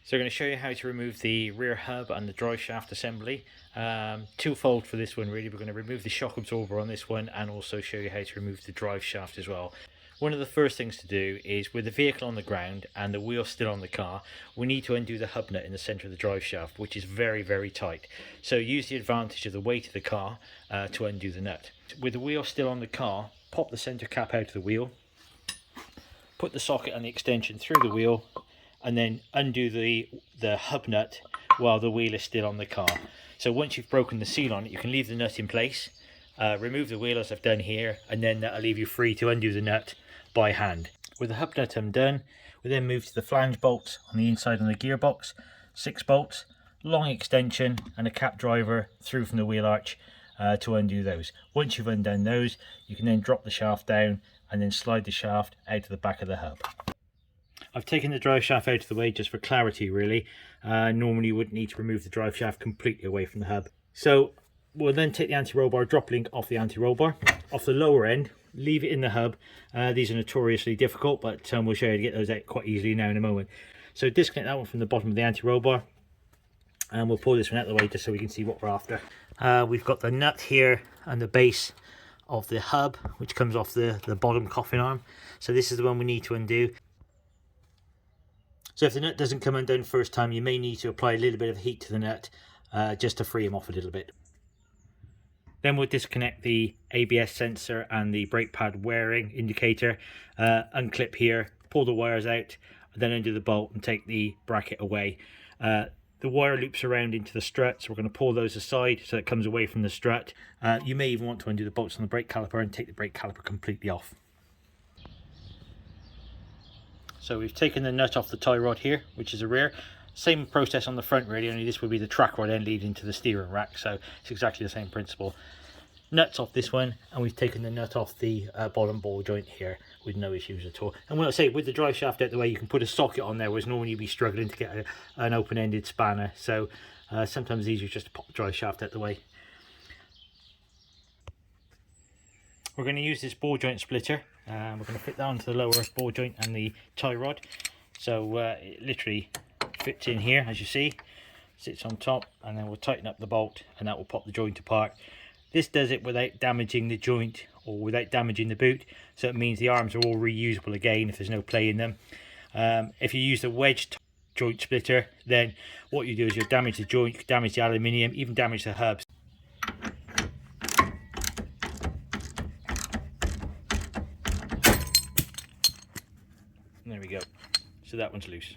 So I'm going to show you how to remove the rear hub and the drive shaft assembly. Twofold for this one really. We're going to remove the shock absorber on this one and also show you how to remove the drive shaft as well. One of the first things to do is, with the vehicle on the ground and the wheel still on the car, we need to undo the hub nut in the centre of the drive shaft, which is very, very tight. So use the advantage of the weight of the car to undo the nut. With the wheel still on the car, pop the centre cap out of the wheel, put the socket and the extension through the wheel, and then undo the hub nut while the wheel is still on the car. So once you've broken the seal on it, you can leave the nut in place, remove the wheel as I've done here, and then that'll leave you free to undo the nut by hand. With the hub nut undone, we then move to the flange bolts on the inside on the gearbox. 6 bolts, long extension and a cap driver through from the wheel arch to undo those. Once you've undone those, you can then drop the shaft down and then slide the shaft out of the back of the hub. I've taken the drive shaft out of the way just for clarity really. Normally you wouldn't need to remove the drive shaft completely away from the hub. So we'll then take the anti-roll bar drop link off the anti-roll bar. Off the lower end, leave it in the hub. These are notoriously difficult, but we'll show you how to get those out quite easily now in a moment. So disconnect that one from the bottom of the anti-roll bar. And we'll pull this one out of the way just so we can see what we're after. We've got the nut here and the base of the hub, which comes off the bottom coffin arm. So this is the one we need to undo. So if the nut doesn't come undone first time, you may need to apply a little bit of heat to the nut just to free him off a little bit. Then we'll disconnect the ABS sensor and the brake pad wearing indicator, unclip here, pull the wires out, then undo the bolt and take the bracket away. The wire loops around into the strut, so we're going to pull those aside so it comes away from the strut. You may even want to undo the bolts on the brake caliper and take the brake caliper completely off. So we've taken the nut off the tie rod here, which is a rear. Same process on the front really, only this would be the track rod end leading to the steering rack, so it's exactly the same principle. Nuts off this one, and we've taken the nut off the bottom ball joint here with no issues at all. And when I say with the drive shaft out the way, you can put a socket on there, whereas normally you'd be struggling to get an open-ended spanner. So sometimes it's easier just to pop the drive shaft out the way. We're going to use this ball joint splitter. We're going to fit that onto the lower ball joint and the tie rod. So it literally fits in here, as you see, sits on top, and then we'll tighten up the bolt and that will pop the joint apart. This does it without damaging the joint or without damaging the boot, so it means the arms are all reusable again if there's no play in them. If you use the wedge joint splitter, then what you do is you'll damage the joint, you can damage the aluminium, even damage the hubs. There we go. So that one's loose.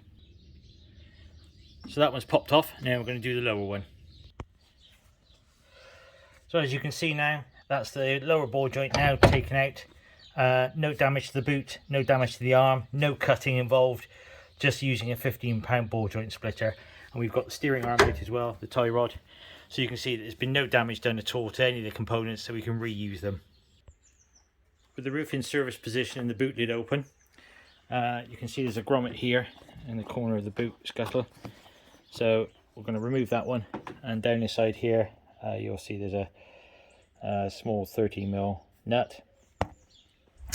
So that one's popped off. Now we're going to do the lower one. So as you can see now, that's the lower ball joint now taken out. No damage to the boot, no damage to the arm, no cutting involved, just using a 15-pound ball joint splitter. And we've got the steering arm out as well, the tie rod. So you can see that there's been no damage done at all to any of the components, so we can reuse them. With the roof in service position and the boot lid open, you can see there's a grommet here in the corner of the boot scuttle. So we're going to remove that one, and down this side here you'll see there's a small 13mm nut,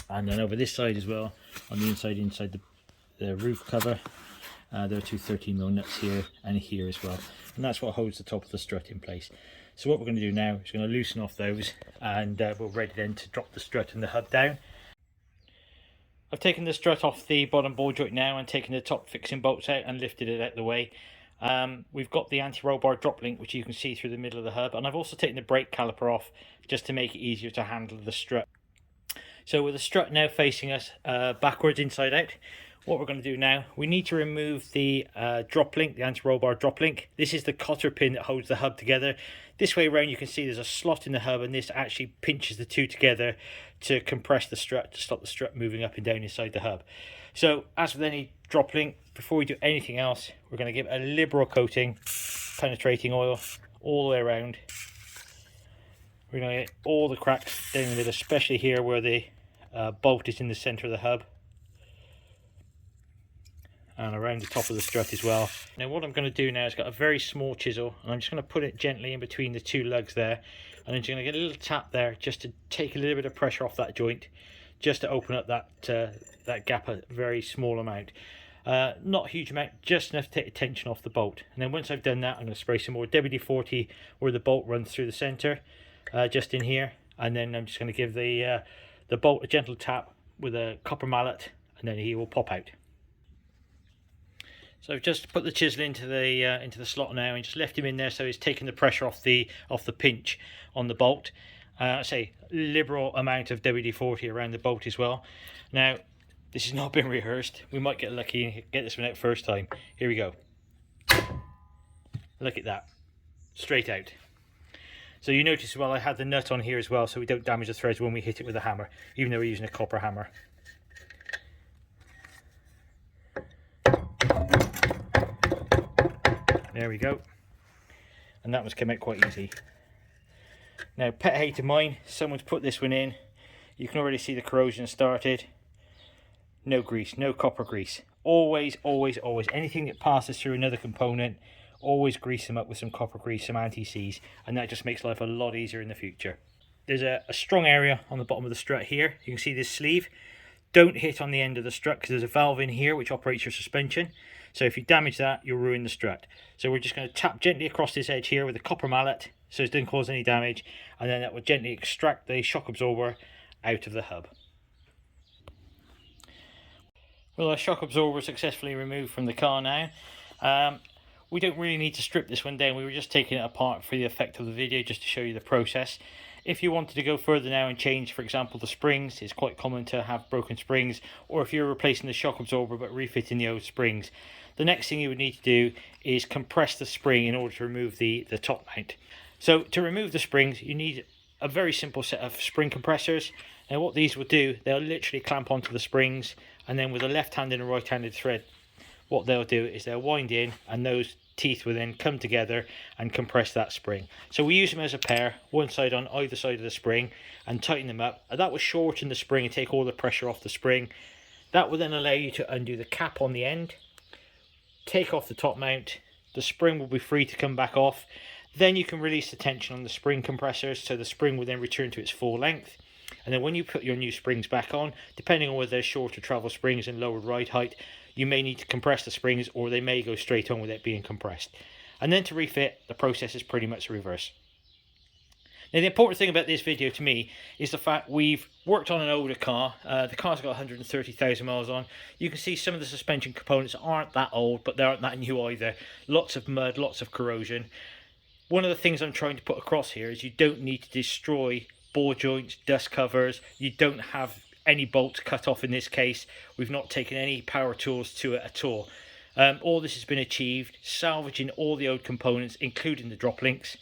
and then over this side as well, on the inside the roof cover, there are 2 13mm nuts here and here as well, and that's what holds the top of the strut in place. So what we're going to do now is going to loosen off those, and we're ready then to drop the strut and the hub down. I've taken the strut off the bottom ball joint now and taken the top fixing bolts out and lifted it out of the way. We've got the anti-roll bar drop link, which you can see through the middle of the hub, and I've also taken the brake caliper off just to make it easier to handle the strut. So with the strut now facing us backwards inside out, what we're going to do now, we need to remove the drop link, the anti-roll bar drop link. This is the cotter pin that holds the hub together. This way around you can see there's a slot in the hub, and this actually pinches the two together to compress the strut, to stop the strut moving up and down inside the hub. So as with any drop link, before we do anything else, we're going to give it a liberal coating, penetrating oil all the way around. We're going to get all the cracks down the middle, especially here where the bolt is in the centre of the hub, and around the top of the strut as well. Now what I'm going to do now is got a very small chisel, and I'm just going to put it gently in between the two lugs there, and I'm just going to get a little tap there just to take a little bit of pressure off that joint, just to open up that that gap a very small amount. Not a huge amount, just enough to take the tension off the bolt. And then once I've done that, I'm going to spray some more WD-40 where the bolt runs through the center, just in here. And then I'm just going to give the bolt a gentle tap with a copper mallet, and then he will pop out. So I've just put the chisel into the slot now and just left him in there, so he's taking the pressure off the pinch on the bolt. Say liberal amount of WD-40 around the bolt as well. Now this has not been rehearsed. We might get lucky and get this one out first time. Here we go. Look at that, straight out. So you notice as well I had the nut on here as well, so we don't damage the threads when we hit it with a hammer, even though we're using a copper hammer. There we go. And that must come out quite easy. Now, pet hate of mine, someone's put this one in. You can already see the corrosion started. No grease, no copper grease. Always, always, always, anything that passes through another component, always grease them up with some copper grease, some anti-seize, and that just makes life a lot easier in the future. There's a strong area on the bottom of the strut here. You can see this sleeve. Don't hit on the end of the strut because there's a valve in here which operates your suspension. So if you damage that, you'll ruin the strut. So we're just going to tap gently across this edge here with a copper mallet so it doesn't cause any damage, and then that will gently extract the shock absorber out of the hub. Well, our shock absorber successfully removed from the car now. We don't really need to strip this one down. We were just taking it apart for the effect of the video, just to show you the process. If you wanted to go further now and change, for example, the springs, it's quite common to have broken springs, or if you're replacing the shock absorber but refitting the old springs, the next thing you would need to do is compress the spring in order to remove the top mount. So to remove the springs, you need a very simple set of spring compressors. Now what these will do, they'll literally clamp onto the springs, and then with a left-handed and right-handed thread, what they'll do is they'll wind in, and those teeth will then come together and compress that spring. So we use them as a pair, one side on either side of the spring, and tighten them up. And that will shorten the spring and take all the pressure off the spring. That will then allow you to undo the cap on the end, take off the top mount. The spring will be free to come back off. Then you can release the tension on the spring compressors, so the spring will then return to its full length. And then when you put your new springs back on, depending on whether they're shorter travel springs and lower ride height, you may need to compress the springs, or they may go straight on without being compressed. And then to refit, the process is pretty much the reverse. Now the important thing about this video to me is the fact we've worked on an older car. The car's got 130,000 miles on. You can see some of the suspension components aren't that old, but they aren't that new either. Lots of mud, lots of corrosion. One of the things I'm trying to put across here is you don't need to destroy ball joints, dust covers. You don't have any bolts cut off in this case. We've not taken any power tools to it at all. All this has been achieved salvaging all the old components, including the drop links.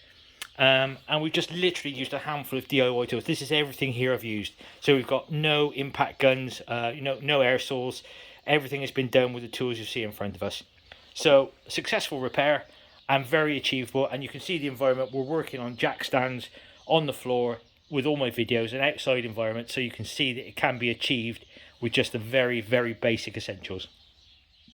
And we've just literally used a handful of DIY tools. This is everything here I've used. So we've got no impact guns, no air saws. Everything has been done with the tools you see in front of us. So successful repair and very achievable. And you can see the environment. We're working on jack stands on the floor with all my videos, an outside environment, so you can see that it can be achieved with just the very, very basic essentials.